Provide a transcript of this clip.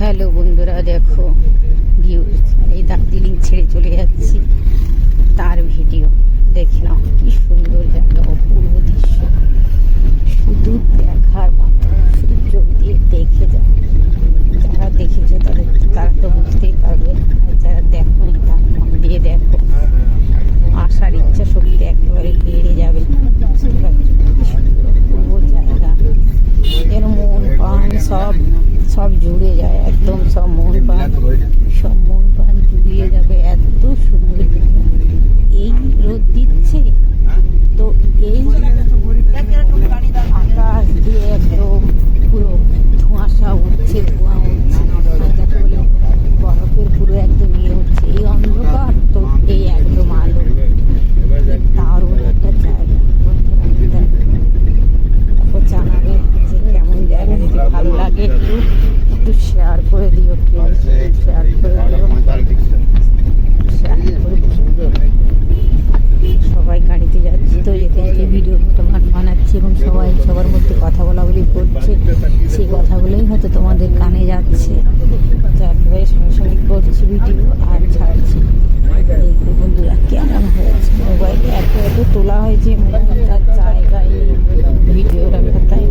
Hello বন্ধুরা, দেখো view. এই দার্জিলিং ছেড়ে চলে যাচ্ছি, তার ভিডিও দেখে নাও। কি সুন্দর জায়গা, অপূর্ব দৃশ্য, শুধু দেখার মতো। শুধু চোখ দিয়ে দেখে যাও। যারা দেখেছে তারা তো বুঝতেই পারবে, আর যারা দেখোনি তার মন দিয়ে দেখো। আসার ইচ্ছা শক্তি একেবারে বেড়ে যাবে। অপূর্ব জায়গা, যেন মন প্রাণ সব জুড়ে যায়, একদম সব মন প্রাণ জুড়িয়ে যাবে। এত সুন্দর জায়গা। এই রোদ দিচ্ছে তো এই আকাশ দিয়ে একদম পুরো ধোঁয়াশা উঠছে, ধোঁয়া উঠছে, যাকে বলে বরফের পুরো একদম ইয়ে উঠছে। এই অন্ধকার তো এই একদম আলো। দারুণ একটা জায়গা। তারপর জানাবে যে কেমন জায়গা। যদি ভালো লাগে একটু শেয়ার করে দিও, প্লিজ শেয়ার করে দিও, সবাই গাড়িতে যাচ্ছি তো যেতে যেতে ভিডিও বানাচ্ছি এবং সবার মধ্যে কথা বলাবলি করছে। সেই কথাগুলোই হয়তো তোমাদের কানে যাচ্ছে, যার সঙ্গে করছি ভিডিও আর ছাড়ছি। এই বন্ধুরা কেমন হয়েছে, মোবাইলে এত তোলা হয়েছে, মনে হয় তার জায়গায় ভিডিওটা তাই